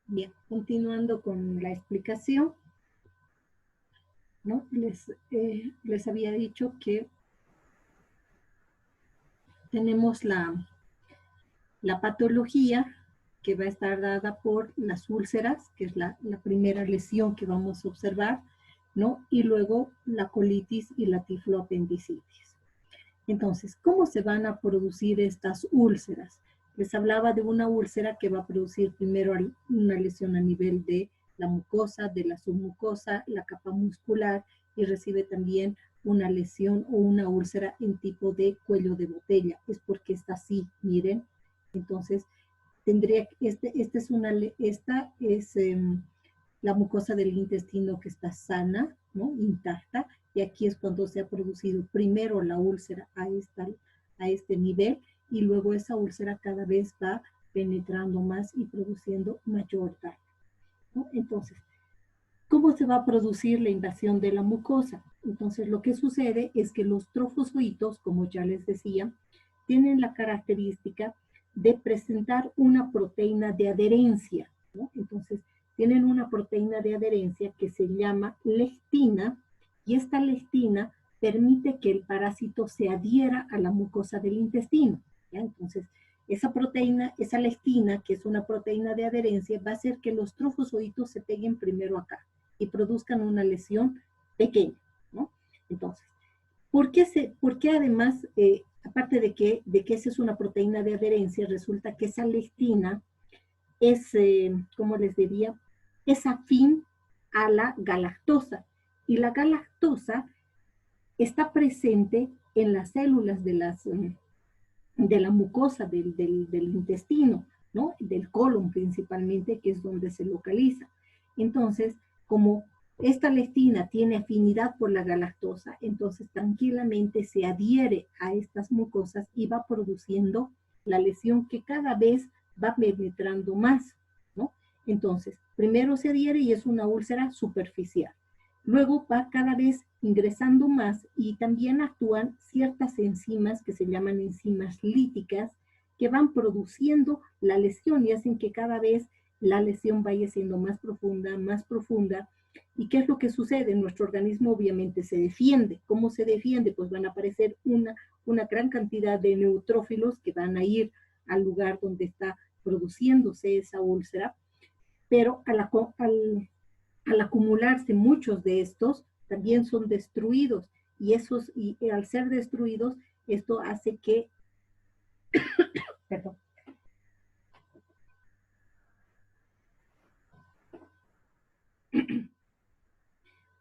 Bien, continuando con la explicación, ¿no? Les había dicho que tenemos la patología que va a estar dada por las úlceras, que es la primera lesión que vamos a observar, ¿no? Y luego la colitis y la tifloapendicitis. Entonces, ¿cómo se van a producir estas úlceras? Les hablaba de una úlcera que va a producir primero una lesión a nivel de la mucosa, de la submucosa, la capa muscular, y recibe también una lesión o una úlcera en tipo de cuello de botella. Es porque está así, miren. Entonces, tendría, esta es la mucosa del intestino que está sana, ¿no? Intacta, y aquí es cuando se ha producido primero la úlcera a este nivel, y luego esa úlcera cada vez va penetrando más y produciendo mayor daño, ¿no? Entonces, ¿cómo se va a producir la invasión de la mucosa? Entonces, lo que sucede es que los trofosfoitos, como ya les decía, tienen la característica de presentar una proteína de adherencia, ¿no? Entonces, tienen una proteína de adherencia que se llama lectina, y esta lectina permite que el parásito se adhiera a la mucosa del intestino, ¿ya? Entonces, esa proteína, esa lectina, que es una proteína de adherencia, va a hacer que los trofosfoitos se peguen primero acá y produzcan una lesión pequeña, ¿no? Entonces, ¿por qué además, aparte de que esa es una proteína de adherencia, resulta que esa lectina es, ¿cómo les diría? Es afín a la galactosa. Y la galactosa está presente en las células de la mucosa del intestino, ¿no? Del colon principalmente, que es donde se localiza. Entonces, como esta lectina tiene afinidad por la galactosa, entonces tranquilamente se adhiere a estas mucosas y va produciendo la lesión que cada vez va penetrando más, ¿no? Entonces, primero se adhiere y es una úlcera superficial. Luego va cada vez ingresando más, y también actúan ciertas enzimas que se llaman enzimas líticas, que van produciendo la lesión y hacen que cada vez la lesión vaya siendo más profunda, más profunda. ¿Y qué es lo que sucede? Nuestro organismo obviamente se defiende. ¿Cómo se defiende? Pues van a aparecer una gran cantidad de neutrófilos que van a ir al lugar donde está produciéndose esa úlcera, pero al acumularse muchos de estos, también son destruidos, y al ser destruidos, esto hace que, perdón,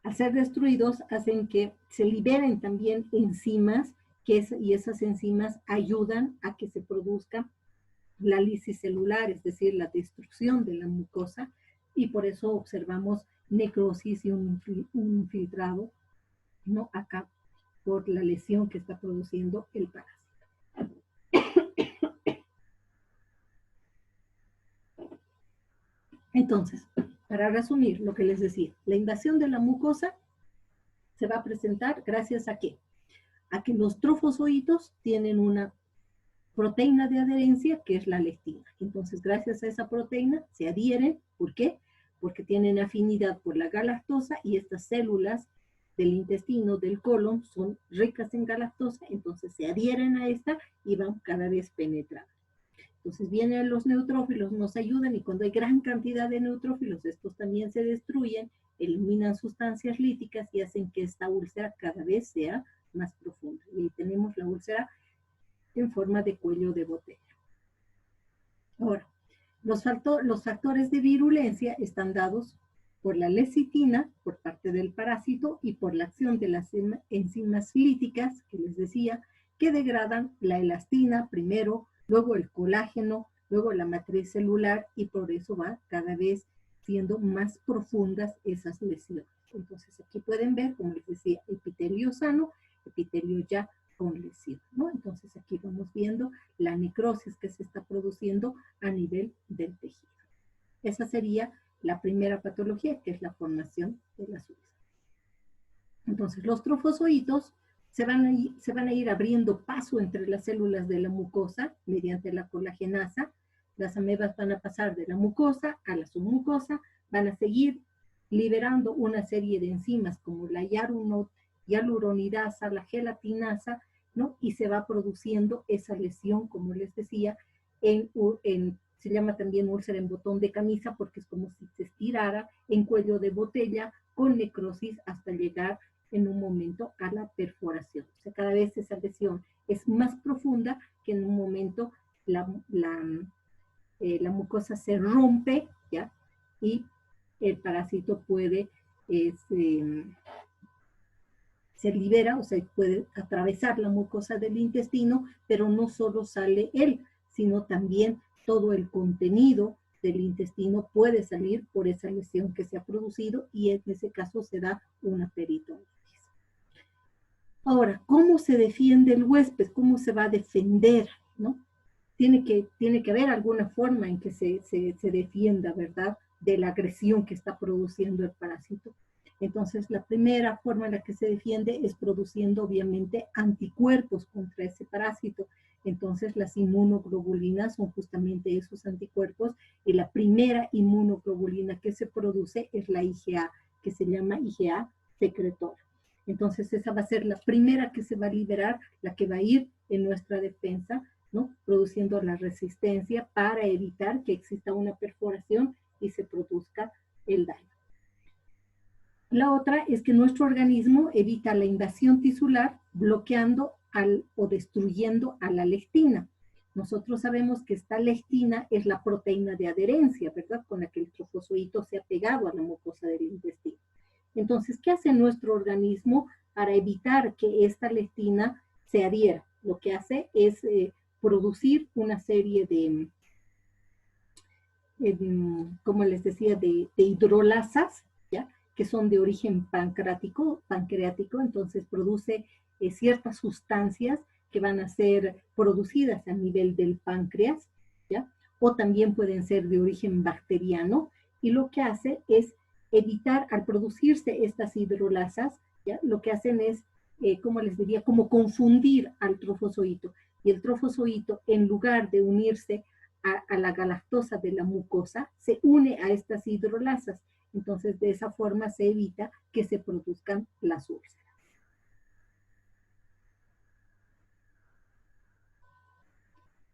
al ser destruidos hacen que se liberen también enzimas, y esas enzimas ayudan a que se produzca la lisis celular, es decir, la destrucción de la mucosa, y por eso observamos necrosis y un infiltrado, ¿no? Acá, por la lesión que está produciendo el parásito. Entonces, para resumir lo que les decía, la invasión de la mucosa se va a presentar gracias a ¿qué? A que los trofosfoitos tienen una proteína de adherencia que es la lectina. Entonces, gracias a esa proteína se adhieren. ¿Por qué? Porque tienen afinidad por la galactosa, y estas células del intestino, del colon, son ricas en galactosa, entonces se adhieren a esta y van cada vez penetrando. Entonces vienen los neutrófilos, nos ayudan, y cuando hay gran cantidad de neutrófilos, estos también se destruyen, eliminan sustancias líticas y hacen que esta úlcera cada vez sea más profunda. Y ahí tenemos la úlcera en forma de cuello de botella. Ahora, Los factores de virulencia están dados por la lecitina, por parte del parásito, y por la acción de las enzimas líticas, que les decía, que degradan la elastina primero, luego el colágeno, luego la matriz celular, y por eso va cada vez siendo más profundas esas lesiones. Entonces aquí pueden ver, como les decía, epitelio sano, epitelio ya con lesión, ¿no? Entonces aquí vamos viendo la necrosis que se está produciendo a nivel del tejido. Esa sería la primera patología, que es la formación de las úlceras. Entonces los trofozoitos se van a ir abriendo paso entre las células de la mucosa mediante la colagenasa. Las amebas van a pasar de la mucosa a la submucosa, van a seguir liberando una serie de enzimas como la hialuronidasa, la gelatinasa, ¿no? Y se va produciendo esa lesión, como les decía, se llama también úlcera en botón de camisa, porque es como si se estirara en cuello de botella con necrosis hasta llegar en un momento a la perforación. O sea, cada vez esa lesión es más profunda, que en un momento la mucosa se rompe, ¿ya? Y el parásito puede se libera, o sea, puede atravesar la mucosa del intestino, pero no solo sale él, sino también todo el contenido del intestino puede salir por esa lesión que se ha producido, y en ese caso se da una peritonitis. Ahora, ¿cómo se defiende el huésped? ¿Cómo se va a defender, no? Tiene que haber alguna forma en que se defienda, ¿verdad?, de la agresión que está produciendo el parásito. Entonces, la primera forma en la que se defiende es produciendo, obviamente, anticuerpos contra ese parásito. Entonces, las inmunoglobulinas son justamente esos anticuerpos, y la primera inmunoglobulina que se produce es la IgA, que se llama IgA secretora. Entonces, esa va a ser la primera que se va a liberar, la que va a ir en nuestra defensa, ¿no?, produciendo la resistencia para evitar que exista una perforación y se produzca el daño. La otra es que nuestro organismo evita la invasión tisular bloqueando o destruyendo a la lectina. Nosotros sabemos que esta lectina es la proteína de adherencia, ¿verdad?, con la que el trofozoito se ha pegado a la mucosa del intestino. Entonces, ¿qué hace nuestro organismo para evitar que esta lectina se adhiera? Lo que hace es producir una serie de, como les decía, de hidrolasas, ¿ya?, que son de origen pancreático, entonces produce ciertas sustancias que van a ser producidas a nivel del páncreas, ¿ya?, o también pueden ser de origen bacteriano, y lo que hace es evitar, al producirse estas hidrolasas, ¿ya?, lo que hacen es, como les diría, como confundir al trofozoito, y el trofozoito, en lugar de unirse a la galactosa de la mucosa, se une a estas hidrolasas. Entonces, de esa forma se evita que se produzcan las úlceras.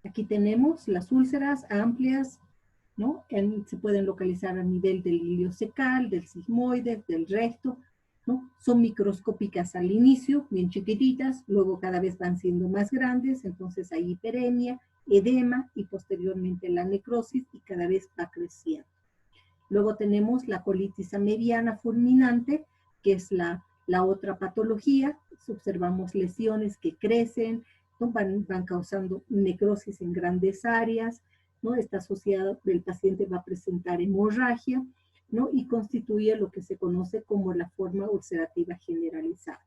Aquí tenemos las úlceras amplias, ¿no? Se pueden localizar a nivel del iliocecal, del sigmoide, del recto, ¿no? Son microscópicas al inicio, bien chiquititas, luego cada vez van siendo más grandes, entonces hay hiperemia, edema y posteriormente la necrosis, y cada vez va creciendo. Luego tenemos la colitis amebiana fulminante, que es la otra patología. Observamos lesiones que crecen, ¿no?, van causando necrosis en grandes áreas, ¿no? Está asociado, el paciente va a presentar hemorragia, ¿no?, y constituye lo que se conoce como la forma ulcerativa generalizada.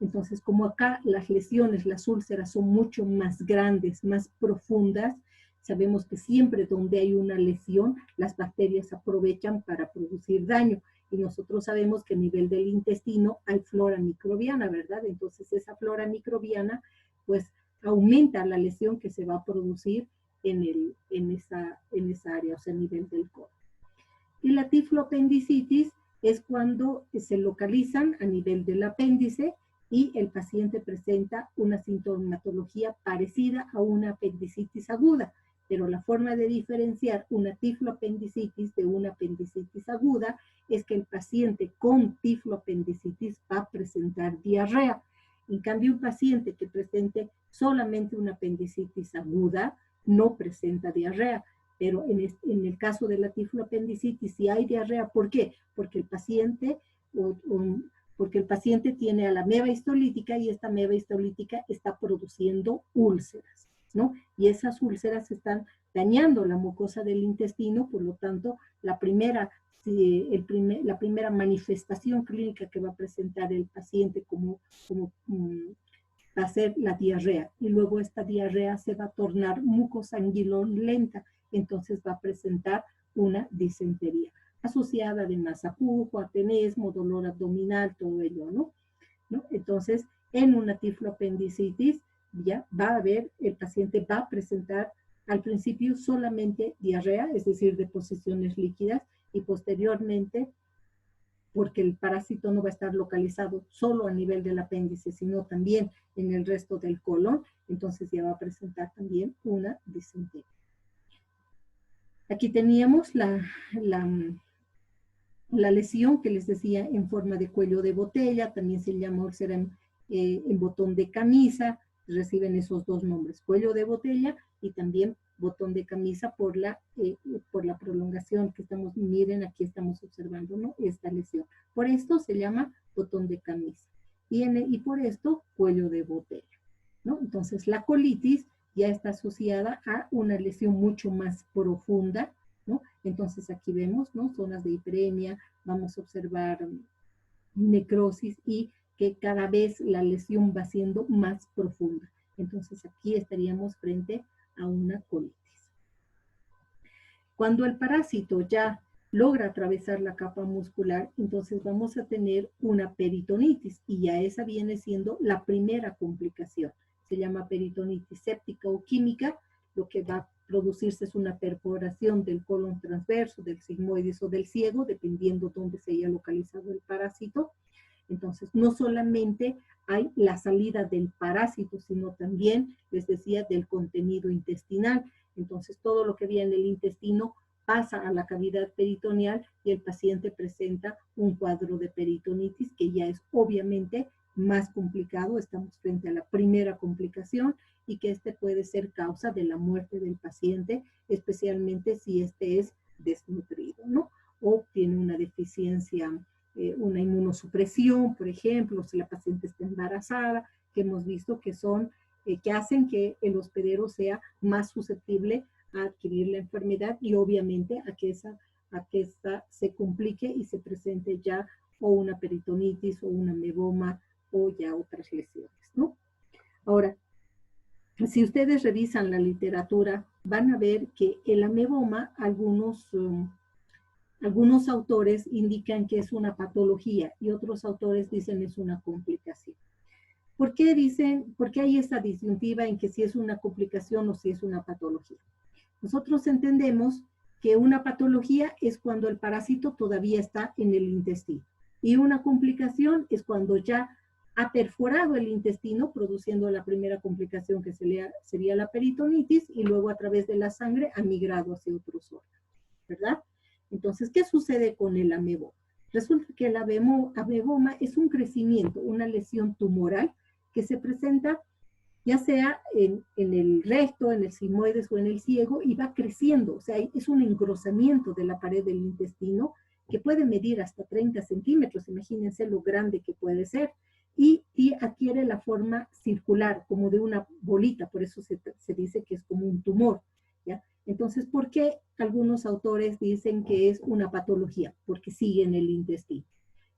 Entonces, como acá las lesiones, las úlceras son mucho más grandes, más profundas, sabemos que siempre donde hay una lesión, las bacterias aprovechan para producir daño. Y nosotros sabemos que a nivel del intestino hay flora microbiana, ¿verdad? Entonces esa flora microbiana, pues, aumenta la lesión que se va a producir en esa área, o sea, a nivel del colon. Y la tifloapendicitis es cuando se localizan a nivel del apéndice y el paciente presenta una sintomatología parecida a una apendicitis aguda, pero la forma de diferenciar una tifloapendicitis de una apendicitis aguda es que el paciente con tifloapendicitis va a presentar diarrea. En cambio, un paciente que presente solamente una apendicitis aguda no presenta diarrea. Pero en el caso de la tifloapendicitis, si hay diarrea, ¿por qué? Porque el paciente, porque el paciente tiene a la ameba histolítica y esta ameba histolítica está produciendo úlceras, ¿no? Y esas úlceras están dañando la mucosa del intestino, por lo tanto, la primera manifestación clínica que va a presentar el paciente va a ser la diarrea, y luego esta diarrea se va a tornar mucosanguinolenta, entonces va a presentar una disentería, asociada además a pujo, a tenesmo, dolor abdominal, todo ello, ¿no? Entonces, en una tifloapendicitis, ya va a haber, el paciente va a presentar al principio solamente diarrea, es decir, deposiciones líquidas, y posteriormente, porque el parásito no va a estar localizado solo a nivel del apéndice, sino también en el resto del colon, entonces ya va a presentar también una disentería. Aquí teníamos la lesión que les decía en forma de cuello de botella, también se llama úlcera en botón de camisa, reciben esos dos nombres, cuello de botella y también botón de camisa por la prolongación que estamos, miren, aquí estamos observando, ¿no? Esta lesión. Por esto se llama botón de camisa y por esto cuello de botella, ¿no? Entonces la colitis ya está asociada a una lesión mucho más profunda, ¿no? Entonces aquí vemos, ¿no? Zonas de hiperemia, vamos a observar necrosis y que cada vez la lesión va siendo más profunda. Entonces aquí estaríamos frente a una colitis. Cuando el parásito ya logra atravesar la capa muscular, entonces vamos a tener una peritonitis y ya esa viene siendo la primera complicación. Se llama peritonitis séptica o química. Lo que va a producirse es una perforación del colon transverso, del sigmoides o del ciego, dependiendo dónde se haya localizado el parásito. Entonces, no solamente hay la salida del parásito, sino también, les decía, del contenido intestinal. Entonces, todo lo que viene en el intestino pasa a la cavidad peritoneal y el paciente presenta un cuadro de peritonitis que ya es obviamente más complicado. Estamos frente a la primera complicación y que puede ser causa de la muerte del paciente, especialmente si es desnutrido, ¿no? O tiene una deficiencia, una inmunosupresión, por ejemplo, si la paciente está embarazada, que hemos visto que son, que hacen que el hospedero sea más susceptible a adquirir la enfermedad y obviamente a que esta se complique y se presente ya o una peritonitis o una ameboma o ya otras lesiones, ¿no? Ahora, si ustedes revisan la literatura, van a ver que el ameboma, algunos autores indican que es una patología y otros autores dicen es una complicación. ¿Por qué hay esta disyuntiva en que si es una complicación o si es una patología? Nosotros entendemos que una patología es cuando el parásito todavía está en el intestino y una complicación es cuando ya ha perforado el intestino, produciendo la primera complicación que sería la peritonitis y luego a través de la sangre ha migrado hacia otros órganos, ¿verdad? Entonces, ¿qué sucede con el ameboma? Resulta que el ameboma es un crecimiento, una lesión tumoral que se presenta ya sea en el recto, en el sigmoides o en el ciego, y va creciendo. O sea, es un engrosamiento de la pared del intestino que puede medir hasta 30 centímetros, imagínense lo grande que puede ser, y adquiere la forma circular, como de una bolita, por eso se dice que es como un tumor, ¿ya? Entonces, ¿por qué algunos autores dicen que es una patología? Porque sigue en el intestino.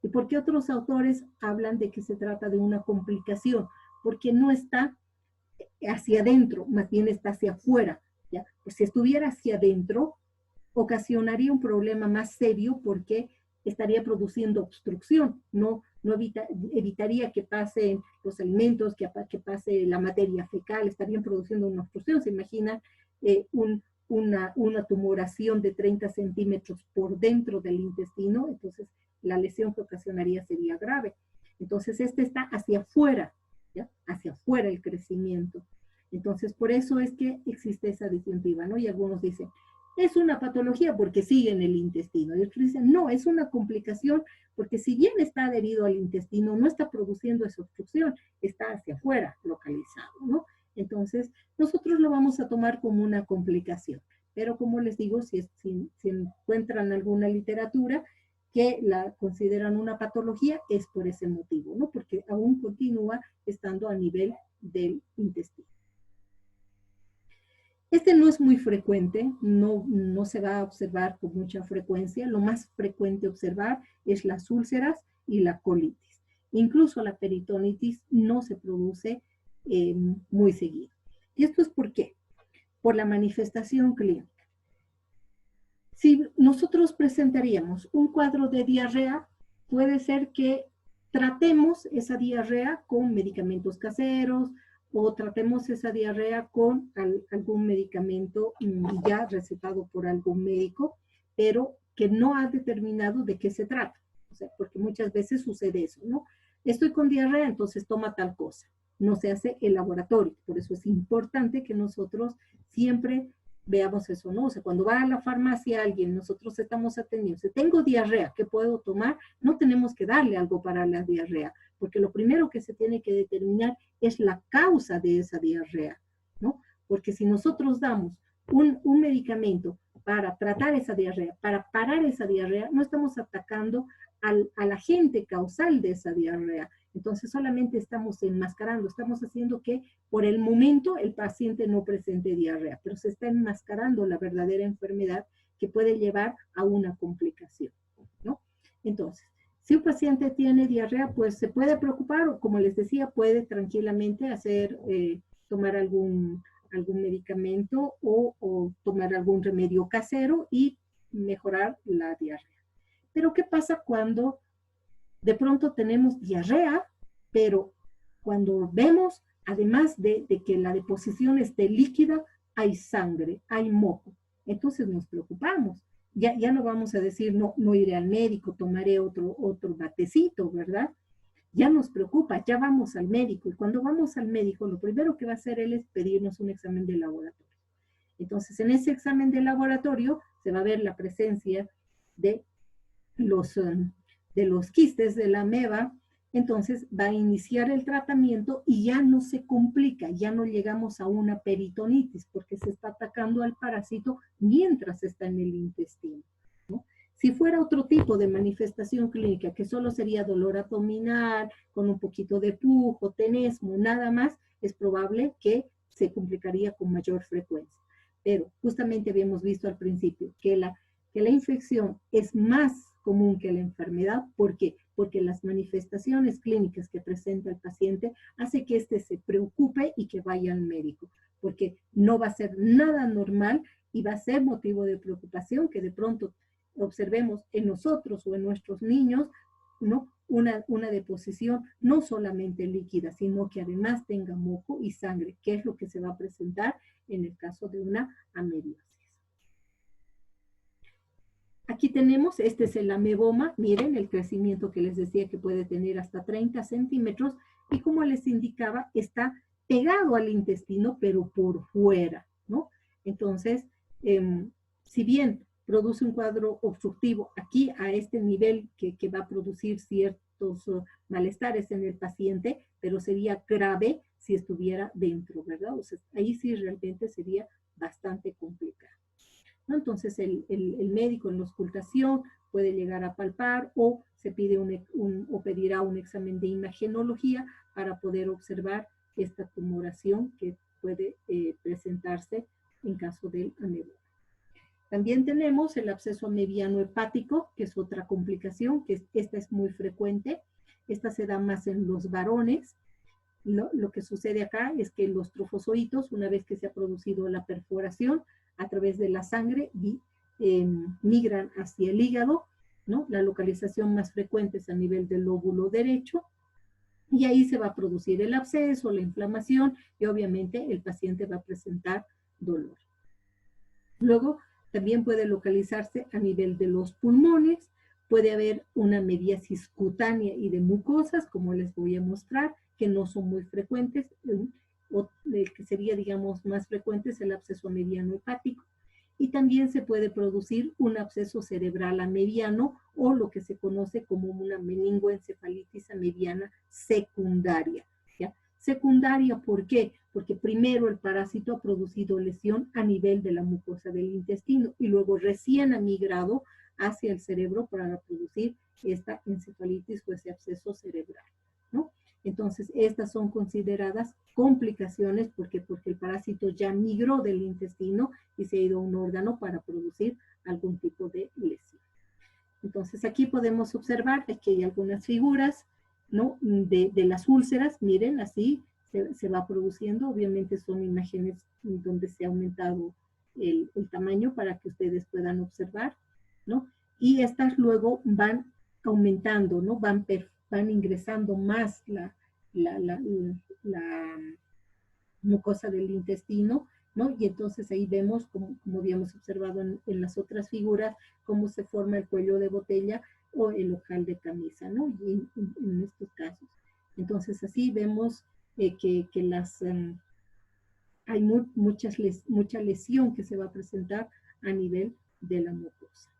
¿Y por qué otros autores hablan de que se trata de una complicación? Porque no está hacia adentro, más bien está hacia afuera, ¿ya? Pues si estuviera hacia adentro, ocasionaría un problema más serio porque estaría produciendo obstrucción, no evitaría que pasen los alimentos, que pase la materia fecal, estarían produciendo una obstrucción. Se imagina una tumoración de 30 centímetros por dentro del intestino, entonces la lesión que ocasionaría sería grave. Entonces está hacia afuera, ¿ya? Hacia afuera el crecimiento. Entonces, por eso es que existe esa disyuntiva, ¿no? Y algunos dicen, es una patología porque sigue en el intestino. Y otros dicen, no, es una complicación porque si bien está adherido al intestino, no está produciendo esa obstrucción, está hacia afuera localizado, ¿no? Entonces, nosotros lo vamos a tomar como una complicación. Pero como les digo, si encuentran alguna literatura que la consideran una patología, es por ese motivo, ¿no? Porque aún continúa estando a nivel del intestino. Este no es muy frecuente, no se va a observar con mucha frecuencia. Lo más frecuente observar es las úlceras y la colitis. Incluso la peritonitis no se produce muy seguido. ¿Y esto es por qué? Por la manifestación clínica. Si nosotros presentaríamos un cuadro de diarrea, puede ser que tratemos esa diarrea con medicamentos caseros o tratemos esa diarrea con algún medicamento ya recetado por algún médico, pero que no ha determinado de qué se trata. O sea, porque muchas veces sucede eso, ¿no? Estoy con diarrea, entonces toma tal cosa. No se hace el laboratorio. Por eso es importante que nosotros siempre veamos eso, ¿no? O sea, cuando va a la farmacia alguien, nosotros estamos atendiendo, si tengo diarrea, ¿qué puedo tomar? No tenemos que darle algo para la diarrea, porque lo primero que se tiene que determinar es la causa de esa diarrea, ¿no? Porque si nosotros damos un medicamento para tratar esa diarrea, para parar esa diarrea, no estamos atacando al agente causal de esa diarrea. Entonces solamente estamos enmascarando, estamos haciendo que por el momento el paciente no presente diarrea, pero se está enmascarando la verdadera enfermedad que puede llevar a una complicación, ¿no? Entonces, si un paciente tiene diarrea, pues se puede preocupar o como les decía, puede tranquilamente tomar algún medicamento o tomar algún remedio casero y mejorar la diarrea. Pero ¿qué pasa cuando de pronto tenemos diarrea, pero cuando vemos, además de que la deposición esté líquida, hay sangre, hay moco? Entonces nos preocupamos. Ya no vamos a decir, no iré al médico, tomaré otro batecito, ¿verdad? Ya nos preocupa, ya vamos al médico. Y cuando vamos al médico, lo primero que va a hacer él es pedirnos un examen de laboratorio. Entonces, en ese examen de laboratorio se va a ver la presencia de los quistes de la ameba. Entonces va a iniciar el tratamiento y ya no se complica, ya no llegamos a una peritonitis porque se está atacando al parásito mientras está en el intestino, ¿no? Si fuera otro tipo de manifestación clínica, que solo sería dolor abdominal, con un poquito de pujo, tenesmo, nada más, es probable que se complicaría con mayor frecuencia. Pero justamente habíamos visto al principio que la infección es más común que la enfermedad. ¿Por qué? Porque las manifestaciones clínicas que presenta el paciente hace que éste se preocupe y que vaya al médico, porque no va a ser nada normal y va a ser motivo de preocupación que de pronto observemos en nosotros o en nuestros niños, ¿no? Una deposición no solamente líquida, sino que además tenga moco y sangre, que es lo que se va a presentar en el caso de una amebiasis. Aquí tenemos, este es el ameboma, miren el crecimiento que les decía que puede tener hasta 30 centímetros y como les indicaba, está pegado al intestino, pero por fuera, ¿no? Entonces, si bien produce un cuadro obstructivo aquí a este nivel que va a producir ciertos malestares en el paciente, pero sería grave si estuviera dentro, ¿verdad? O sea, ahí sí realmente sería bastante complicado, ¿no? Entonces el médico en la auscultación puede llegar a palpar o se pide o pedirá un examen de imagenología para poder observar esta tumoración que puede presentarse en caso del ameboma. También tenemos el absceso amebiano hepático, que es otra complicación, que esta es muy frecuente. Esta se da más en los varones. Lo que sucede acá es que los trofozoitos, una vez que se ha producido la perforación, a través de la sangre migran hacia el hígado, ¿no? La localización más frecuente es a nivel del lóbulo derecho, y ahí se va a producir el absceso, la inflamación, y obviamente el paciente va a presentar dolor. Luego, también puede localizarse a nivel de los pulmones, puede haber una mediasis cutánea y de mucosas, como les voy a mostrar, que no son muy frecuentes. El que sería, digamos, más frecuente es el absceso amebiano hepático. Y también se puede producir un absceso cerebral amebiano o lo que se conoce como una meningoencefalitis amebiana secundaria, ¿ya? Secundaria, ¿por qué? Porque primero el parásito ha producido lesión a nivel de la mucosa del intestino y luego recién ha migrado hacia el cerebro para producir esta encefalitis o ese absceso cerebral, ¿no? Entonces, estas son consideradas complicaciones porque el parásito ya migró del intestino y se ha ido a un órgano para producir algún tipo de lesión. Entonces, aquí podemos observar que hay algunas figuras, ¿no? de las úlceras, miren, así se va produciendo. Obviamente son imágenes donde se ha aumentado el tamaño para que ustedes puedan observar, ¿no? Y estas luego van aumentando, ¿no? Van ingresando más la mucosa del intestino, ¿no? Y entonces ahí vemos, como habíamos observado en las otras figuras, cómo se forma el cuello de botella o el ojal de camisa, ¿no? Y en estos casos. Entonces así vemos que hay mucha lesión que se va a presentar a nivel de la mucosa.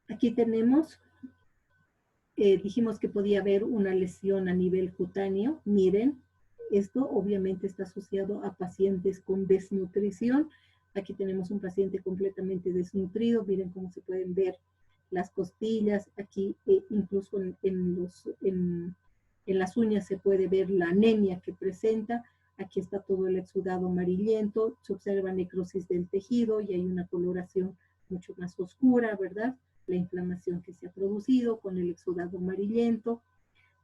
Aquí tenemos, dijimos que podía haber una lesión a nivel cutáneo. Miren, esto obviamente está asociado a pacientes con desnutrición. Aquí tenemos un paciente completamente desnutrido. Miren cómo se pueden ver las costillas. Aquí incluso en las uñas se puede ver la anemia que presenta. Aquí está todo el exudado amarillento. Se observa necrosis del tejido y hay una coloración mucho más oscura, ¿verdad? La inflamación que se ha producido con el exudado amarillento,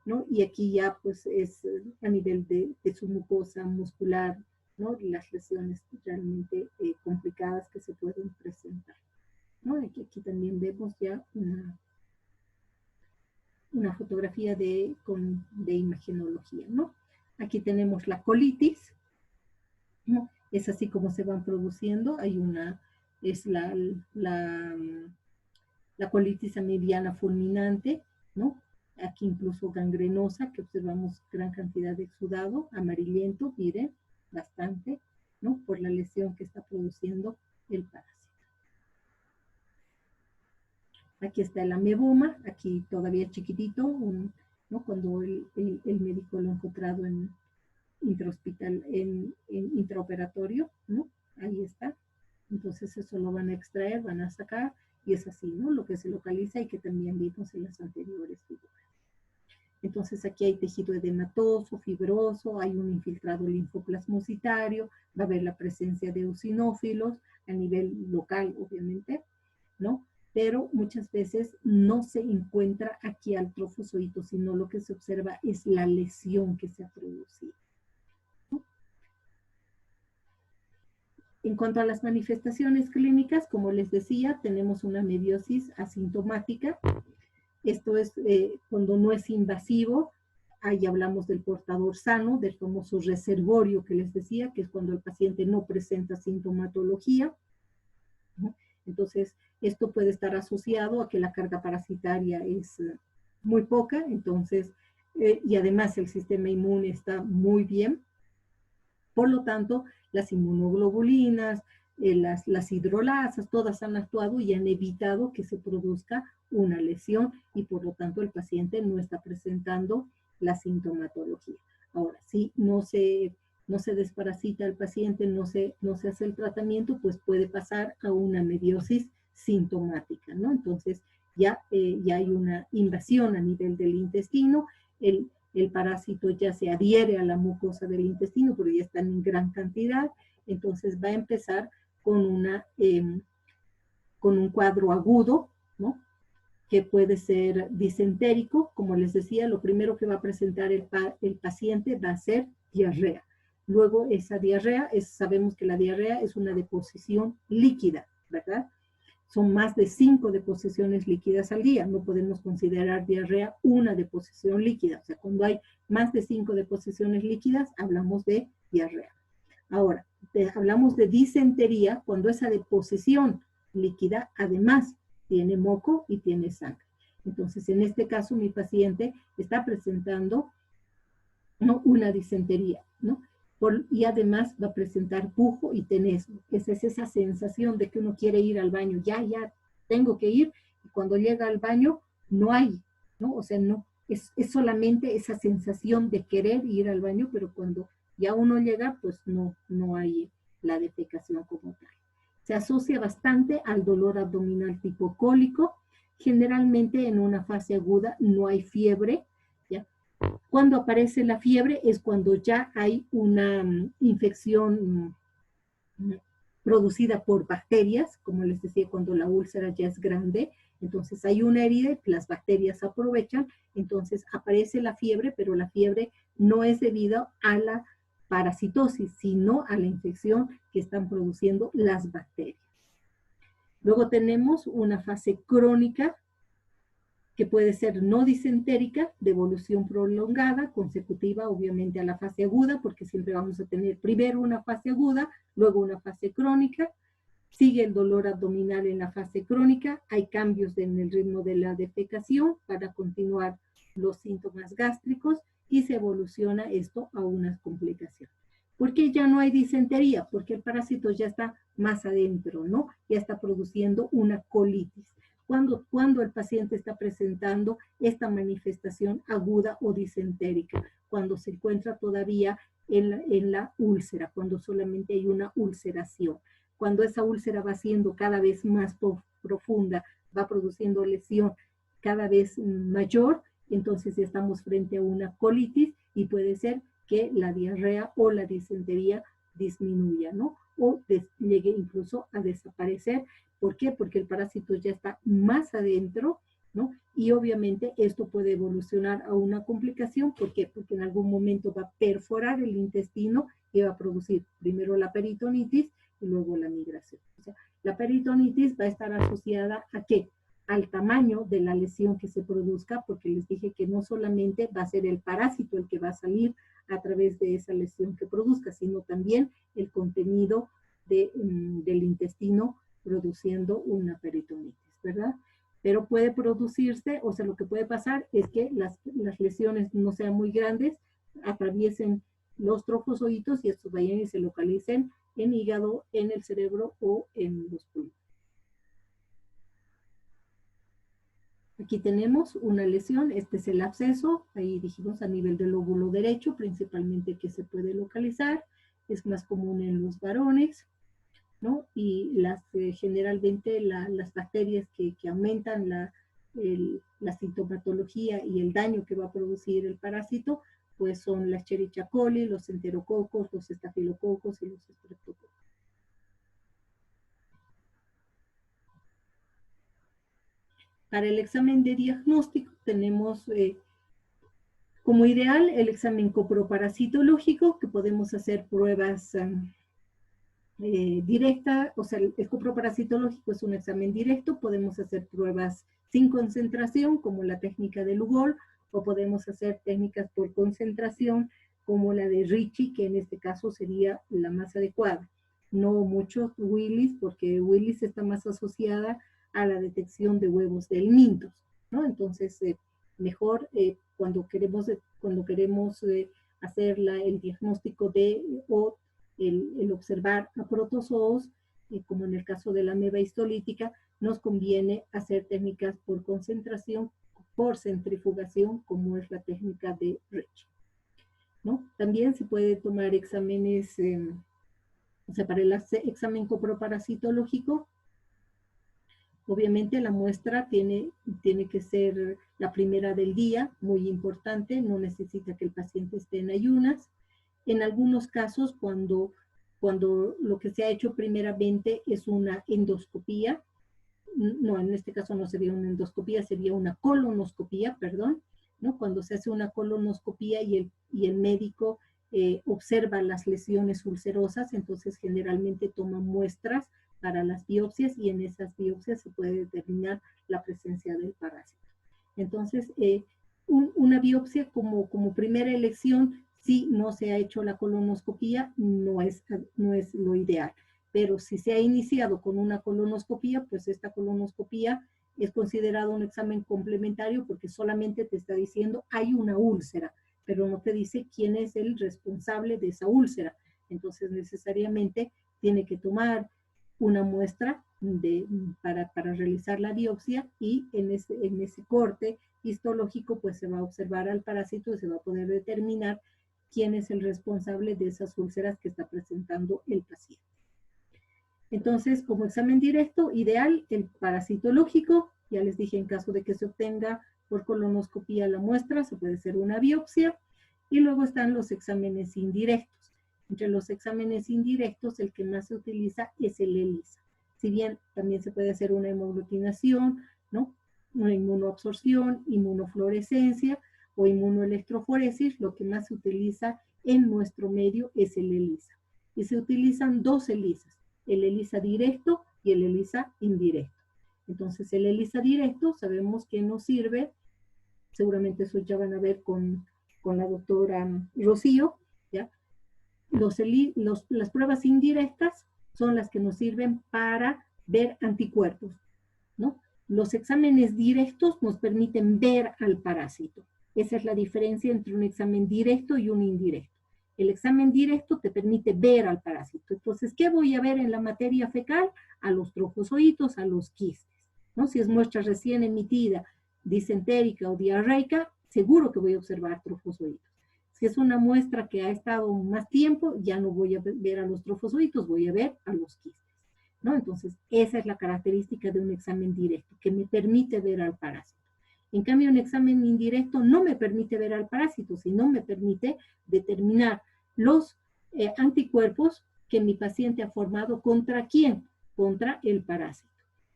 ¿no? Y aquí ya pues es a nivel de su mucosa muscular, ¿no? Las lesiones realmente complicadas que se pueden presentar, ¿no? Aquí también vemos ya una fotografía de imagenología, ¿no? Aquí tenemos la colitis, ¿no? Es así como se van produciendo. Hay es la colitis amibiana fulminante, ¿no? Aquí incluso gangrenosa, que observamos gran cantidad de exudado amarillento, miren, bastante, ¿no? Por la lesión que está produciendo el parásito. Aquí está el ameboma, aquí todavía chiquitito, ¿no? Cuando el médico lo ha encontrado en intraoperatorio, ¿no? Ahí está. Entonces eso lo van a extraer, van a sacar, y es así, ¿no? Lo que se localiza y que también vimos en las anteriores figuras. Entonces aquí hay tejido edematoso, fibroso, hay un infiltrado linfoplasmocitario, va a haber la presencia de eosinófilos a nivel local, obviamente, ¿no? Pero muchas veces no se encuentra aquí al trofozoito, sino lo que se observa es la lesión que se ha producido. En cuanto a las manifestaciones clínicas, como les decía, tenemos una amebiosis asintomática. Esto es cuando no es invasivo. Ahí hablamos del portador sano, del famoso reservorio que les decía, que es cuando el paciente no presenta sintomatología, ¿no? Entonces, esto puede estar asociado a que la carga parasitaria es muy poca, entonces, y además el sistema inmune está muy bien. Por lo tanto, las inmunoglobulinas, las hidrolasas, todas han actuado y han evitado que se produzca una lesión y por lo tanto el paciente no está presentando la sintomatología. Ahora, si no se desparasita el paciente, no se hace el tratamiento, pues puede pasar a una amebiosis sintomática, ¿no? Entonces ya hay una invasión a nivel del intestino, el parásito ya se adhiere a la mucosa del intestino, pero ya están en gran cantidad, entonces va a empezar con un cuadro agudo, ¿no? Que puede ser disentérico. Como les decía, lo primero que va a presentar el paciente va a ser diarrea. Luego esa diarrea, sabemos que la diarrea es una deposición líquida, ¿verdad? Son más de 5 deposiciones líquidas al día. No podemos considerar diarrea una deposición líquida. O sea, cuando hay más de 5 deposiciones líquidas, hablamos de diarrea. Ahora, hablamos de disentería cuando esa deposición líquida además tiene moco y tiene sangre. Entonces, en este caso, mi paciente está presentando, ¿no?, una disentería, ¿no? y además va a presentar pujo y tenesmo. Esa es esa sensación de que uno quiere ir al baño, ya tengo que ir, y cuando llega al baño no hay, ¿no? O sea, no, es solamente esa sensación de querer ir al baño, pero cuando ya uno llega, pues no hay la defecación como tal. Se asocia bastante al dolor abdominal tipo cólico. Generalmente en una fase aguda no hay fiebre, ¿ya? Cuando aparece la fiebre es cuando ya hay una infección producida por bacterias, como les decía, cuando la úlcera ya es grande, entonces hay una herida y las bacterias aprovechan, entonces aparece la fiebre, pero la fiebre no es debido a la parasitosis, sino a la infección que están produciendo las bacterias. Luego tenemos una fase crónica, que puede ser no disentérica, de evolución prolongada, consecutiva obviamente a la fase aguda, porque siempre vamos a tener primero una fase aguda, luego una fase crónica, sigue el dolor abdominal en la fase crónica, hay cambios en el ritmo de la defecación para continuar los síntomas gástricos y se evoluciona esto a unas complicaciones. ¿Por qué ya no hay disentería? Porque el parásito ya está más adentro, ¿no? Ya está produciendo una colitis. Cuando el paciente está presentando esta manifestación aguda o disentérica, cuando se encuentra todavía en la úlcera, cuando solamente hay una ulceración. Cuando esa úlcera va siendo cada vez más profunda, va produciendo lesión cada vez mayor, entonces ya estamos frente a una colitis y puede ser que la diarrea o la disentería disminuya, ¿no? O llegue incluso a desaparecer. ¿Por qué? Porque el parásito ya está más adentro, ¿no? Y obviamente esto puede evolucionar a una complicación. ¿Por qué? Porque en algún momento va a perforar el intestino y va a producir primero la peritonitis y luego la migración. O sea, la peritonitis va a estar asociada ¿a qué? Al tamaño de la lesión que se produzca, porque les dije que no solamente va a ser el parásito el que va a salir a través de esa lesión que produzca, sino también el contenido del intestino produciendo una peritonitis, ¿verdad? Pero puede producirse, o sea, lo que puede pasar es que las lesiones no sean muy grandes, atraviesen los trofozoitos y estos vayan y se localicen en hígado, en el cerebro o en los pulmones. Aquí tenemos una lesión, este es el absceso, ahí dijimos a nivel del lóbulo derecho, principalmente que se puede localizar, es más común en los varones, ¿no? Y generalmente las bacterias que aumentan la sintomatología y el daño que va a producir el parásito, pues son la Escherichia coli, los enterococos, los estafilococos y los estreptococos. Para el examen de diagnóstico tenemos como ideal el examen coproparasitológico, que podemos hacer pruebas directa, o sea, el coproparasitológico es un examen directo, podemos hacer pruebas sin concentración, como la técnica de Lugol, o podemos hacer técnicas por concentración, como la de Ricci, que en este caso sería la más adecuada. No mucho Willis, porque Willis está más asociada a la detección de huevos de helmintos, ¿no? Entonces, mejor cuando queremos hacer el diagnóstico o el observar a protozoos, como en el caso de la ameba histolítica, nos conviene hacer técnicas por concentración, por centrifugación, como es la técnica de Ricci, ¿no? También se puede tomar exámenes, o sea, para el examen coproparasitológico, obviamente la muestra tiene que ser la primera del día, muy importante, no necesita que el paciente esté en ayunas. En algunos casos, cuando lo que se ha hecho primeramente es una endoscopía, no, en este caso no sería una endoscopía, sería una colonoscopía, perdón, ¿no? Cuando se hace una colonoscopía y el médico observa las lesiones ulcerosas, entonces generalmente toma muestras para las biopsias y en esas biopsias se puede determinar la presencia del parásito. Entonces, una biopsia como primera elección, si no se ha hecho la colonoscopía, no es lo ideal. Pero si se ha iniciado con una colonoscopía, pues esta colonoscopía es considerado un examen complementario porque solamente te está diciendo hay una úlcera, pero no te dice quién es el responsable de esa úlcera. Entonces necesariamente tiene que tomar una muestra para realizar la biopsia y en ese corte histológico pues se va a observar al parásito y se va a poder determinar quién es el responsable de esas úlceras que está presentando el paciente. Entonces, como examen directo, ideal, el parasitológico, ya les dije, en caso de que se obtenga por colonoscopía la muestra, se puede hacer una biopsia, y luego están los exámenes indirectos. Entre los exámenes indirectos, el que más se utiliza es el ELISA. Si bien también se puede hacer una hemoglutinación, ¿no? Una inmunoabsorción, inmunofluorescencia o inmunoelectroforesis, lo que más se utiliza en nuestro medio es el ELISA. Y se utilizan dos ELISAs, el ELISA directo y el ELISA indirecto. Entonces, el ELISA directo sabemos que nos sirve, seguramente eso ya van a ver con la doctora Rocío, ¿ya? Las pruebas indirectas son las que nos sirven para ver anticuerpos, ¿no? Los exámenes directos nos permiten ver al parásito. Esa es la diferencia entre un examen directo y un indirecto. El examen directo te permite ver al parásito. Entonces, ¿qué voy a ver en la materia fecal? A los trofozoitos, a los quistes, ¿no? Si es muestra recién emitida, disentérica o diarreica, seguro que voy a observar trofozoitos. Si es una muestra que ha estado más tiempo, ya no voy a ver a los trofozoitos, voy a ver a los quistes, ¿no? Entonces, esa es la característica de un examen directo, que me permite ver al parásito. En cambio, un examen indirecto no me permite ver al parásito, sino me permite determinar los anticuerpos que mi paciente ha formado. ¿Contra quién? Contra el parásito.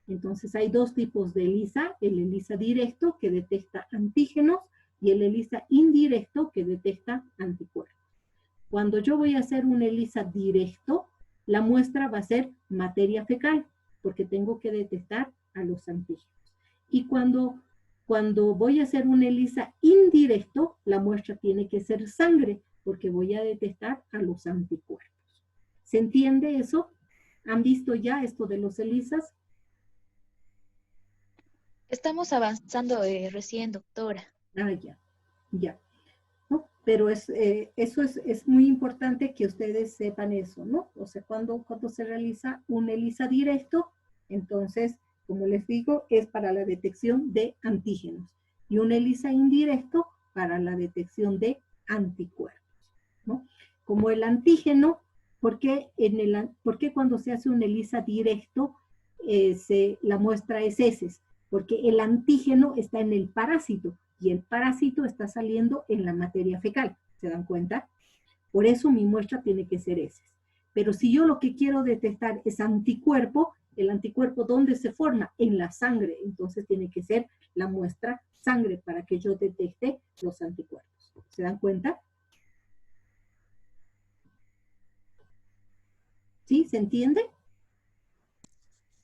Entonces, hay dos tipos de ELISA, el ELISA directo que detecta antígenos y el ELISA indirecto que detecta anticuerpos. Cuando yo voy a hacer un ELISA directo, la muestra va a ser materia fecal, porque tengo que detectar a los antígenos. Y cuando voy a hacer un ELISA indirecto, la muestra tiene que ser sangre, porque voy a detectar a los anticuerpos. ¿Se entiende eso? ¿Han visto ya esto de los ELISAs? Estamos avanzando recién, doctora. Ah, ya. ¿No? Pero eso es muy importante que ustedes sepan eso, ¿no? O sea, cuando se realiza un ELISA directo, entonces, como les digo, es para la detección de antígenos. Y un ELISA indirecto para la detección de anticuerpos, ¿no? Como el antígeno, ¿por qué cuando se hace un ELISA directo la muestra es heces? Porque el antígeno está en el parásito y el parásito está saliendo en la materia fecal. ¿Se dan cuenta? Por eso mi muestra tiene que ser heces. Pero si yo lo que quiero detectar es anticuerpo, el anticuerpo, ¿dónde se forma? En la sangre. Entonces tiene que ser la muestra sangre para que yo detecte los anticuerpos. ¿Se dan cuenta? ¿Sí? ¿Se entiende?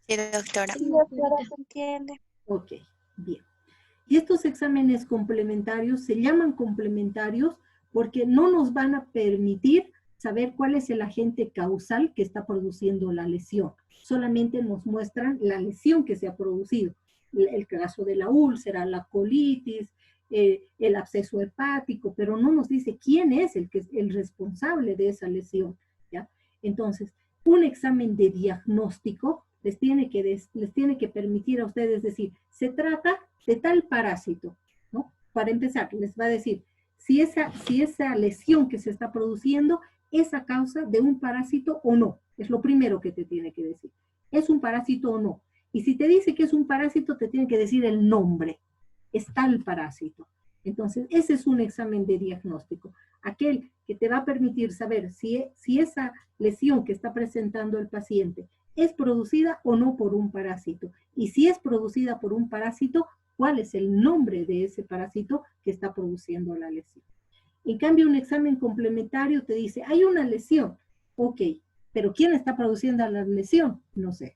Sí, doctora. Sí, doctora, se entiende. Ok, bien. Y estos exámenes complementarios se llaman complementarios porque no nos van a permitir saber cuál es el agente causal que está produciendo la lesión. Solamente nos muestran la lesión que se ha producido. El caso de la úlcera, la colitis, el absceso hepático, pero no nos dice quién es el responsable de esa lesión, ¿ya? Entonces, un examen de diagnóstico les tiene que permitir a ustedes decir, se trata de tal parásito, ¿no? Para empezar, les va a decir si esa lesión que se está produciendo es a causa de un parásito o no. Es lo primero que te tiene que decir. ¿Es un parásito o no? Y si te dice que es un parásito, te tiene que decir el nombre. Es tal parásito. Entonces, ese es un examen de diagnóstico. Aquel que te va a permitir saber si esa lesión que está presentando el paciente es producida o no por un parásito. Y si es producida por un parásito, ¿cuál es el nombre de ese parásito que está produciendo la lesión? En cambio, un examen complementario te dice, hay una lesión. Ok, pero ¿quién está produciendo la lesión? No sé.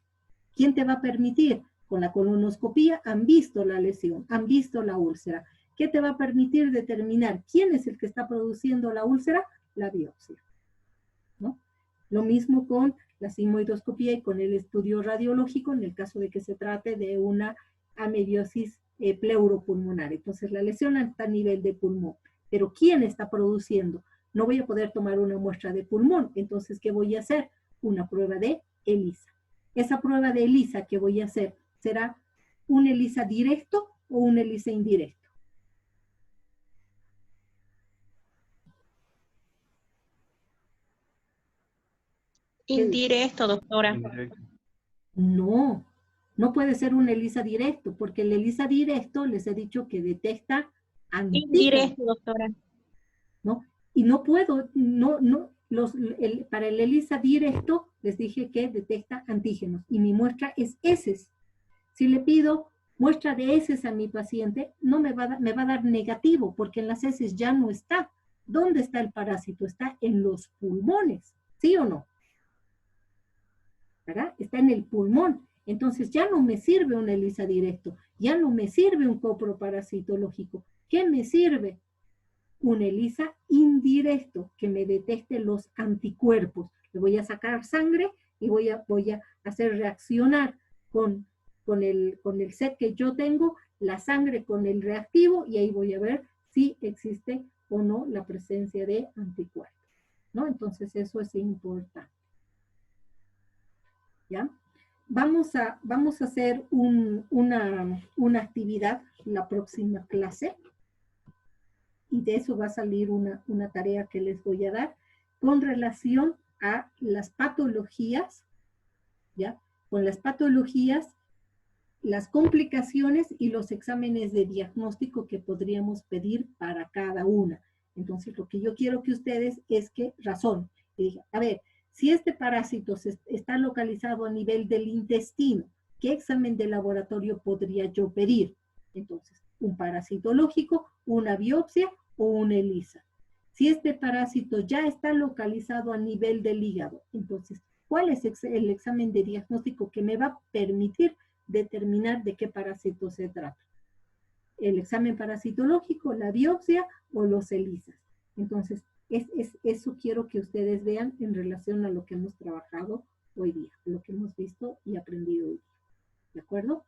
¿Quién te va a permitir? Con la colonoscopía han visto la lesión, han visto la úlcera. ¿Qué te va a permitir determinar quién es el que está produciendo la úlcera? La biopsia, ¿no? Lo mismo con la sigmoidoscopía y con el estudio radiológico en el caso de que se trate de una amebiosis pleuropulmonar. Entonces, la lesión está a nivel de pulmón. Pero ¿quién está produciendo? No voy a poder tomar una muestra de pulmón. Entonces, ¿qué voy a hacer? Una prueba de ELISA. Esa prueba de ELISA que voy a hacer será un ELISA directo o un ELISA indirecto. Indirecto, doctora. Indirecto. No, no puede ser un ELISA directo, porque el ELISA directo les he dicho que detecta antígenos, Indirecto, doctora. ¿no? Y no puedo, para el ELISA directo les dije que detecta antígenos y mi muestra es heces. Si le pido muestra de heces a mi paciente, no me va a dar negativo, porque en las heces ya no está. ¿Dónde está el parásito? Está en los pulmones, ¿sí o no? ¿Verdad? Está en el pulmón. Entonces ya no me sirve un ELISA directo, ya no me sirve un coproparasitológico. ¿Qué me sirve? Un ELISA indirecto que me detecte los anticuerpos. Le voy a sacar sangre y voy a hacer reaccionar con el set que yo tengo, la sangre con el reactivo, y ahí voy a ver si existe o no la presencia de anticuerpos, ¿no? Entonces eso es importante. ¿Ya? Vamos a hacer una actividad la próxima clase, y de eso va a salir una tarea que les voy a dar con relación a las patologías, ¿ya? Con las patologías, las complicaciones y los exámenes de diagnóstico que podríamos pedir para cada una. Entonces, lo que yo quiero que ustedes es que razonen. A ver, si este parásito está localizado a nivel del intestino, ¿qué examen de laboratorio podría yo pedir? Entonces, un parasitológico, una biopsia o un ELISA. Si este parásito ya está localizado a nivel del hígado, entonces, ¿cuál es el examen de diagnóstico que me va a permitir determinar de qué parásito se trata? El examen parasitológico, la biopsia o los ELISAs. Entonces, eso quiero que ustedes vean en relación a lo que hemos trabajado hoy día, lo que hemos visto y aprendido hoy día. ¿De acuerdo?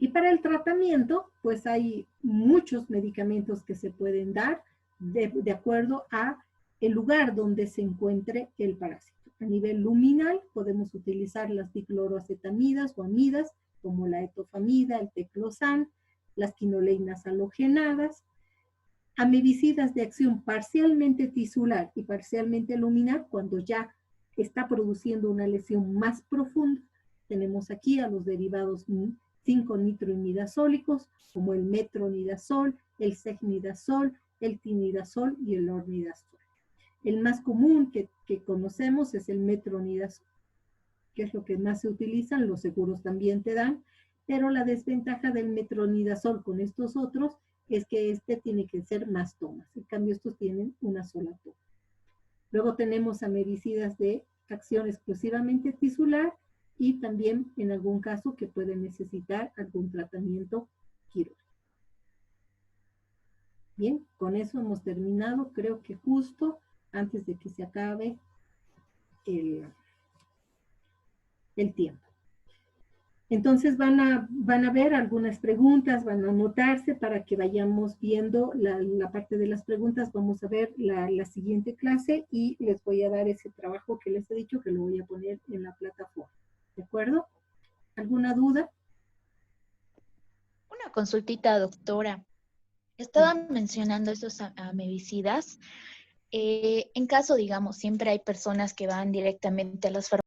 Y para el tratamiento, pues hay muchos medicamentos que se pueden dar de acuerdo a el lugar donde se encuentre el parásito. A nivel luminal podemos utilizar las dicloroacetamidas o amidas, como la etofamida, el teclosan, las quinoleinas halogenadas, amebicidas de acción parcialmente tisular y parcialmente luminal, cuando ya está produciendo una lesión más profunda. Tenemos aquí a los derivados 5-nitroimidazólicos, como el metronidazol, el secnidazol, el tinidazol y el ornidazol. El más común que conocemos es el metronidazol, que es lo que más se utilizan, los seguros también te dan, pero la desventaja del metronidazol con estos otros es que este tiene que ser más tomas. En cambio, estos tienen una sola toma. Luego tenemos amebicidas de acción exclusivamente tisular y también en algún caso que pueden necesitar algún tratamiento quirúrgico. Bien, con eso hemos terminado, creo que justo antes de que se acabe el tiempo. Entonces van a ver algunas preguntas, van a anotarse para que vayamos viendo la parte de las preguntas. Vamos a ver la siguiente clase y les voy a dar ese trabajo que les he dicho que lo voy a poner en la plataforma. ¿De acuerdo? ¿Alguna duda? Una consultita, doctora. Estaban mencionando estos amebicidas. En caso, digamos, siempre hay personas que van directamente a las farmacias